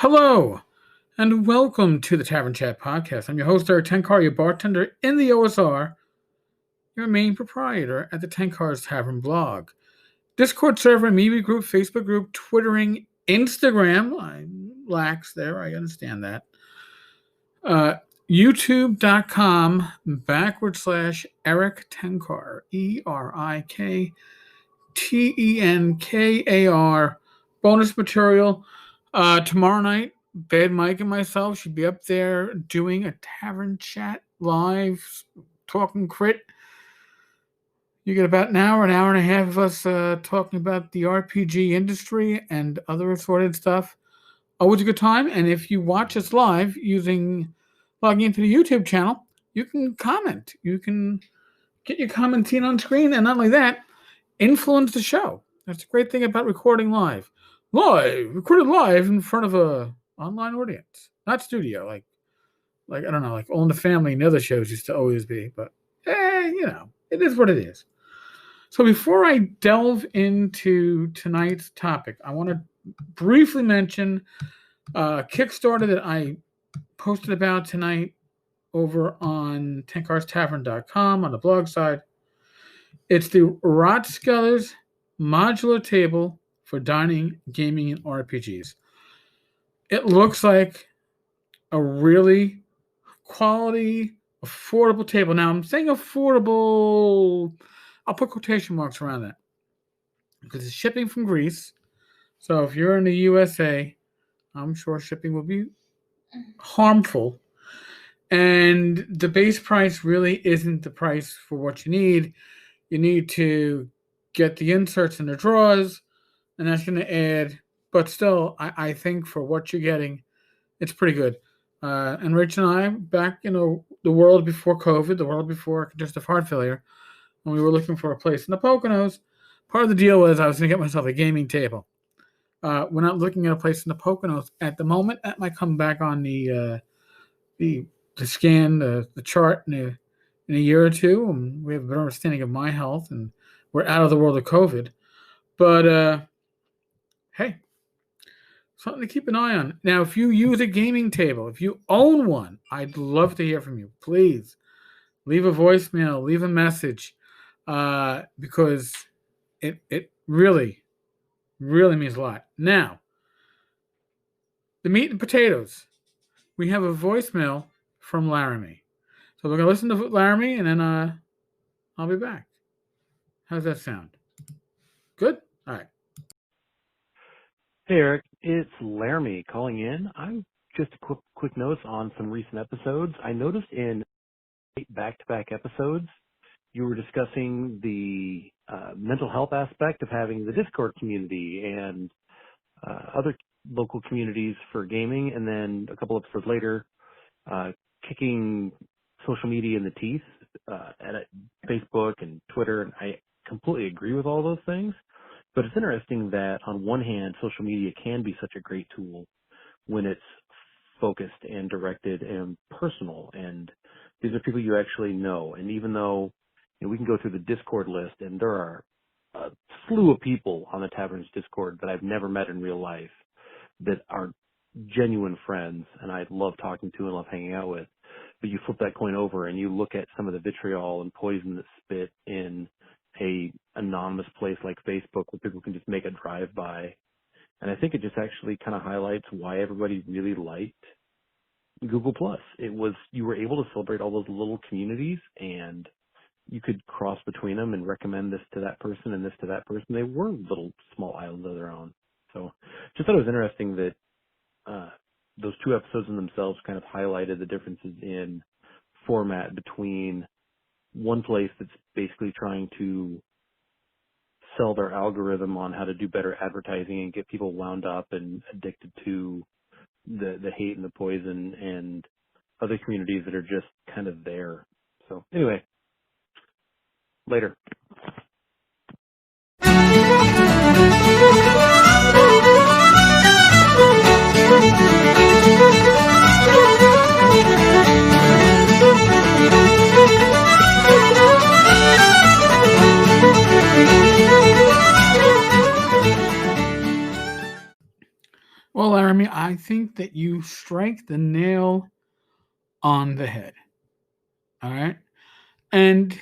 Hello, and welcome to the Tavern Chat Podcast. I'm your host, Eric Tenkar, your bartender in the OSR, your main proprietor at the Tenkar's Tavern blog. Discord server, Mimi group, Facebook group, Twittering, Instagram. I lax there, I understand that. YouTube.com/Eric Tenkar, ERIKTENKAR. Bonus material. Tomorrow night, Bad Mike and myself should be up there doing a tavern chat live, talking crit. You get about an hour and a half of us talking about the RPG industry and other assorted stuff. Always a good time. And if you watch us live logging into the YouTube channel, you can comment. You can get your comments seen on screen. And not only that, influence the show. That's a great thing about recording live. Recorded live in front of a online audience, not studio, like I don't know, like All in the Family and the other shows used to always be. But it is what it is. So before I delve into tonight's topic, I want to briefly mention a Kickstarter that I posted about tonight over on tenkarstavern.com on the blog side. It's the Rotskeller's modular table for dining, gaming, and RPGs. It looks like a really quality, affordable table. Now, I'm saying affordable, I'll put quotation marks around that because it's shipping from Greece. So if you're in the USA, I'm sure shipping will be harmful. And the base price really isn't the price for what you need. You need to get the inserts and the drawers, and that's going to add, but still, I think for what you're getting, it's pretty good. And Rich and I, back in the world before COVID, the world before congestive heart failure, when we were looking for a place in the Poconos, part of the deal was I was going to get myself a gaming table. We're not looking at a place in the Poconos at the moment. That might come back on the scan, the chart in a year or two, and we have a better understanding of my health, and we're out of the world of COVID. But hey, something to keep an eye on. Now, if you use a gaming table, if you own one, I'd love to hear from you. Please leave a voicemail, leave a message, because it really, really means a lot. Now, the meat and potatoes. We have a voicemail from Laramie. So we're going to listen to Laramie, and then I'll be back. How does that sound? Good? All right. Hey, Eric. It's Laramie calling in. I'm just a quick notes on some recent episodes. I noticed in 8 back-to-back episodes, you were discussing the mental health aspect of having the Discord community and other local communities for gaming, and then a couple episodes later, kicking social media in the teeth at Facebook and Twitter, and I completely agree with all those things. But it's interesting that on one hand, social media can be such a great tool when it's focused and directed and personal, and these are people you actually know. And even though we can go through the Discord list, and there are a slew of people on the Tavern's Discord that I've never met in real life that are genuine friends, and I love talking to and love hanging out with. But you flip that coin over and you look at some of the vitriol and poison that's spit in a anonymous place like Facebook where people can just make a drive-by. And I think it just actually kind of highlights why everybody really liked Google+. You were able to celebrate all those little communities, and you could cross between them and recommend this to that person and this to that person. They were little small islands of their own. So just thought it was interesting that those two episodes in themselves kind of highlighted the differences in format between one place that's basically trying to sell their algorithm on how to do better advertising and get people wound up and addicted to the hate and the poison, and other communities that are just kind of there. So anyway, later. Well, Laramie, I think that you strike the nail on the head. All right. And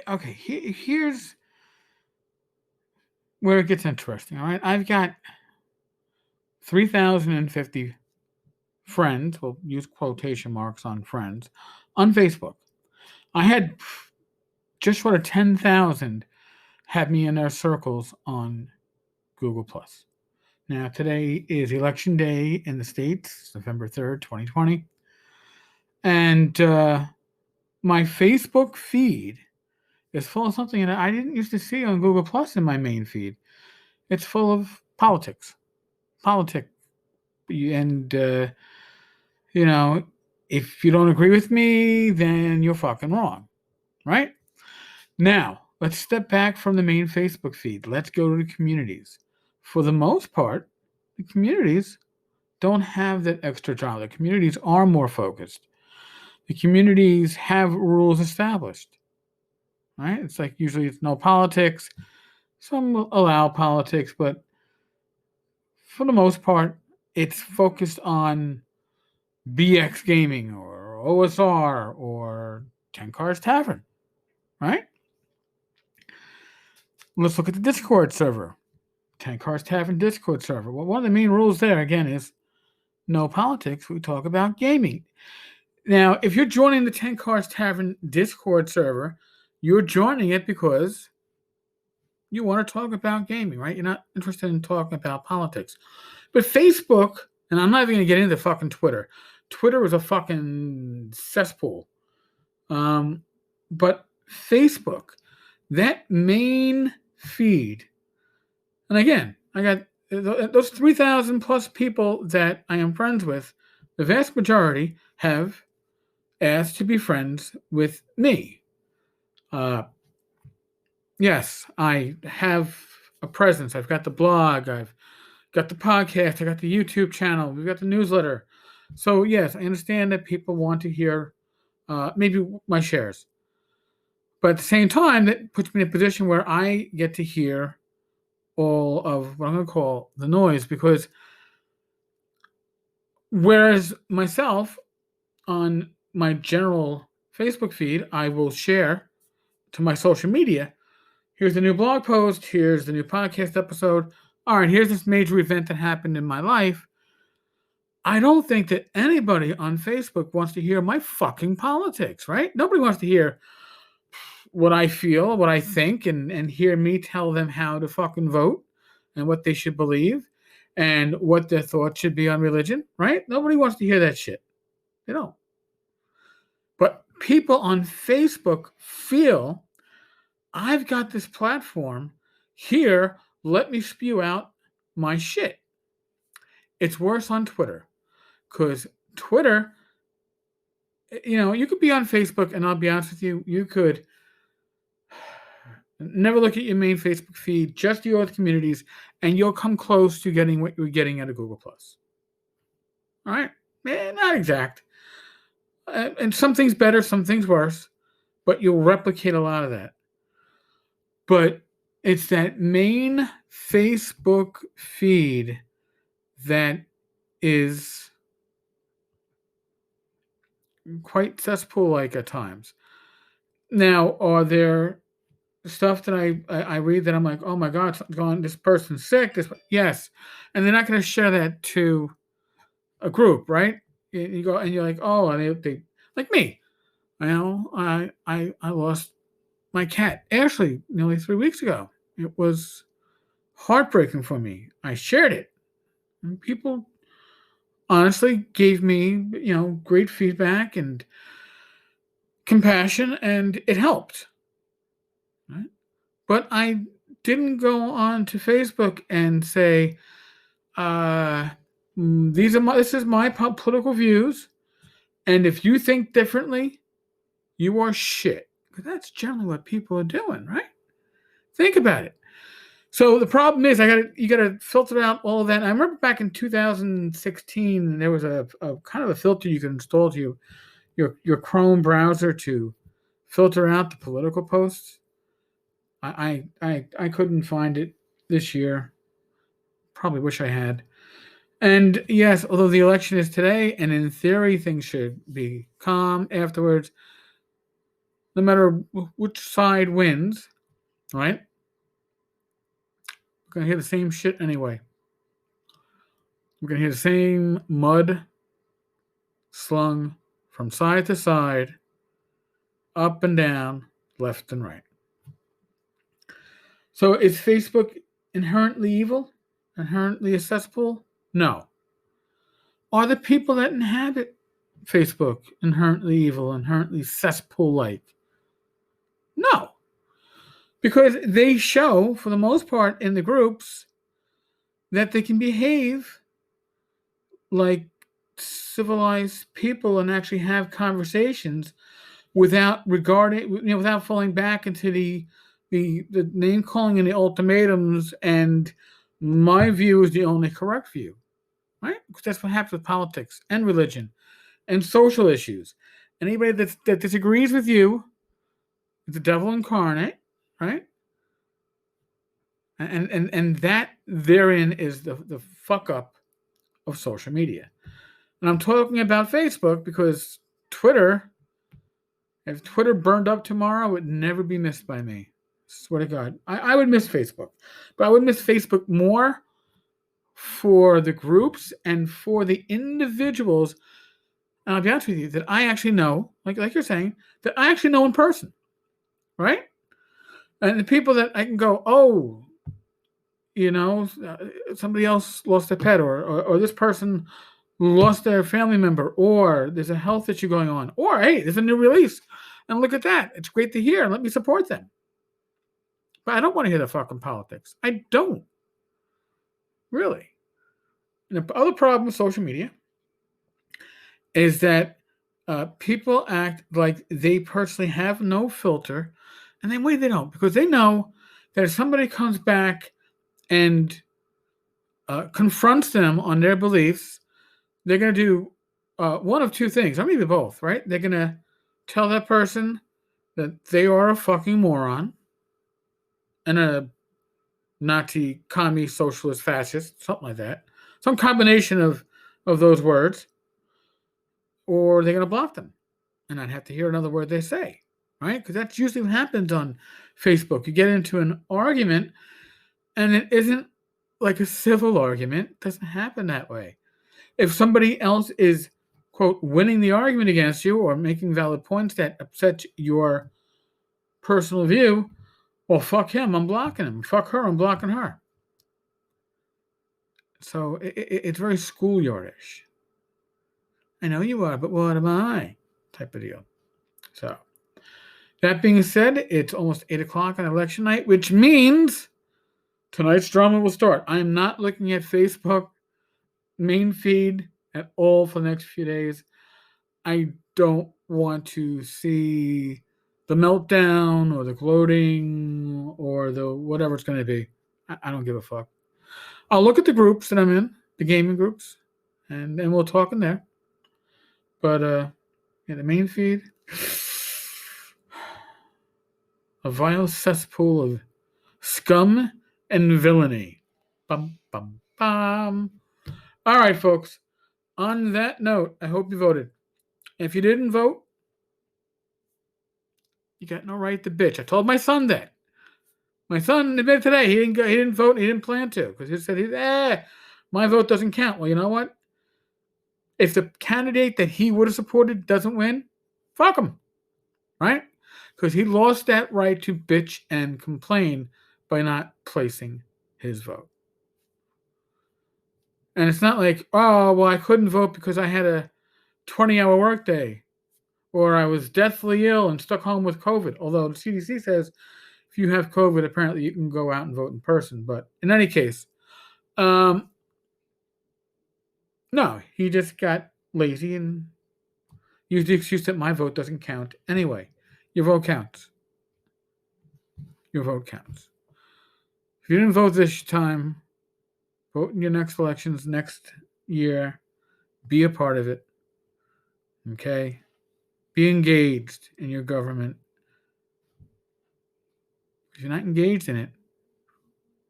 okay, here's where it gets interesting. All right. I've got 3,050 friends, we'll use quotation marks on friends, on Facebook. I had just short of 10,000 have me in their circles on Google Plus. Now, today is election day in the States, November 3rd, 2020. And my Facebook feed is full of something that I didn't used to see on Google Plus in my main feed. It's full of politics. Politics. And, you know, if you don't agree with me, then you're fucking wrong. Right? Now, let's step back from the main Facebook feed. Let's go to the communities. For the most part, the communities don't have that extra drama. The communities are more focused. The communities have rules established. Right? It's like usually it's no politics. Some allow politics, but for the most part, it's focused on BX Gaming or OSR or 10 Cars Tavern. Right? Let's look at the Discord server. 10 Cars Tavern Discord server. Well, one of the main rules there, again, is no politics. We talk about gaming. Now, if you're joining the 10 Cars Tavern Discord server, you're joining it because you want to talk about gaming, right? You're not interested in talking about politics. But Facebook, and I'm not even going to get into fucking Twitter. Twitter is a fucking cesspool. But Facebook, that main feed, and again, I got those 3,000 plus people that I am friends with, the vast majority have asked to be friends with me. Yes, I have a presence. I've got the blog, I've got the podcast, I got the YouTube channel, we've got the newsletter. So, yes, I understand that people want to hear maybe my shares. But at the same time, that puts me in a position where I get to hear all of what I'm going to call the noise, because whereas myself on my general Facebook feed, I will share to my social media, here's the new blog post, here's the new podcast episode. All right, here's this major event that happened in my life. I don't think that anybody on Facebook wants to hear my fucking politics, right? Nobody wants to hear what I feel, what I think, and hear me tell them how to fucking vote and what they should believe and what their thoughts should be on religion, right? Nobody wants to hear that shit. They don't. But people on Facebook feel I've got this platform here. Let me spew out my shit. It's worse on Twitter because Twitter, you could be on Facebook, and I'll be honest with you, you could never look at your main Facebook feed, just your communities, and you'll come close to getting what you're getting out of Google Plus. All right, not exact, and some things better, some things worse, but you'll replicate a lot of that. But it's that main Facebook feed that is quite cesspool-like at times. Now, are there stuff that I read that I'm like, oh my God, something's going on, this person's sick? Yes. And they're not going to share that to a group, right? You go and you're like, oh, and they like me. I lost my cat, Ashley, nearly 3 weeks ago. It was heartbreaking for me. I shared it. And people honestly gave me, great feedback and compassion, and it helped. Right? But I didn't go on to Facebook and say, this is my political views, and if you think differently, you are shit. Because that's generally what people are doing, right? Think about it. So the problem is, you gotta filter out all of that. And I remember back in 2016, there was a kind of a filter you could install to your Chrome browser to filter out the political posts. I couldn't find it this year. Probably wish I had. And yes, although the election is today, and in theory things should be calm afterwards, no matter which side wins, right? We're gonna hear the same shit anyway. We're gonna hear the same mud slung from side to side, up and down, left and right. So is Facebook inherently evil? Inherently a cesspool? No. Are the people that inhabit Facebook inherently evil, inherently cesspool like? No. Because they show, for the most part, in the groups, that they can behave like civilized people and actually have conversations without regarding, without falling back into the name calling and the ultimatums. And my view is the only correct view, right? Because that's what happens with politics and religion and social issues. Anybody that disagrees with you is the devil incarnate, right? And that therein is the fuck up of social media. And I'm talking about Facebook because Twitter, if Twitter burned up tomorrow, it would never be missed by me. Swear to God. I would miss Facebook. But I would miss Facebook more for the groups and for the individuals. And I'll be honest with you, that I actually know, like you're saying, that I actually know in person. Right? And the people that I can go, oh, somebody else lost a pet, or this person lost their family member, or there's a health issue going on, or hey, there's a new release, and look at that. It's great to hear, and let me support them. But I don't want to hear the fucking politics. I don't. Really. And the other problem with social media is that people act like they personally have no filter, and they wait, they don't, because they know that if somebody comes back and confronts them on their beliefs, they're going to do one of two things, or maybe both, right? They're going to tell that person that they are a fucking moron and a Nazi, commie, socialist, fascist, something like that. Some combination of those words. Or they're going to block them and not have to hear another word they say, right? Because that's usually what happens on Facebook. You get into an argument and it isn't like a civil argument. It doesn't happen that way. If somebody else is, quote, winning the argument against you or making valid points that upset your personal view, well, fuck him, I'm blocking him. Fuck her, I'm blocking her. So it's very schoolyardish. I know you are, but what am I? Type of deal. So, that being said, it's almost 8 o'clock on election night, which means tonight's drama will start. I am not looking at Facebook main feed at all for the next few days. I don't want to see the meltdown or the gloating or the whatever it's going to be. I don't give a fuck. I'll look at the groups that I'm in, the gaming groups, and we'll talk in there. But yeah, the main feed, a vile cesspool of scum and villainy. Bum, bum, bum. All right, folks. On that note, I hope you voted. If you didn't vote, you got no right to bitch. I told my son that. My son admitted today he didn't go, he didn't vote, he didn't plan to because he said my vote doesn't count. Well, you know what? If the candidate that he would have supported doesn't win, fuck him, right? Because he lost that right to bitch and complain by not placing his vote. And it's not like, oh, well, I couldn't vote because I had a 20-hour workday or I was deathly ill and stuck home with COVID. Although the CDC says if you have COVID, apparently you can go out and vote in person. But in any case, no, he just got lazy and used the excuse that my vote doesn't count. Anyway, your vote counts. Your vote counts. If you didn't vote this time, vote in your next elections next year. Be a part of it. Okay? Be engaged in your government. If you're not engaged in it,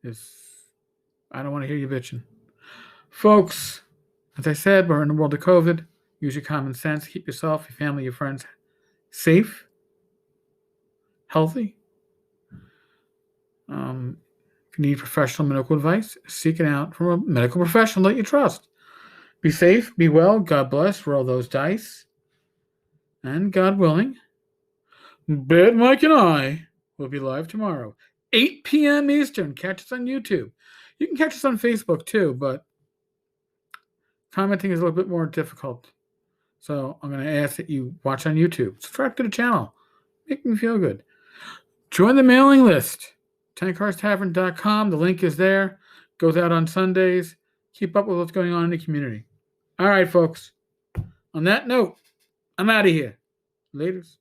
it's I don't want to hear you bitching. Folks, as I said, we're in the world of COVID. Use your common sense. Keep yourself, your family, your friends safe, healthy. If you need professional medical advice, seek it out from a medical professional that you trust. Be safe, be well, God bless, roll those dice, and God willing, Bad Mike and I will be live tomorrow, 8 p.m. Eastern. Catch us on YouTube. You can catch us on Facebook too, but commenting is a little bit more difficult. So I'm going to ask that you watch on YouTube. Subscribe to the channel. Make me feel good. Join the mailing list. TenCarsTavern.com. The link is there. Goes out on Sundays. Keep up with what's going on in the community. All right, folks. On that note, I'm out of here. Laters.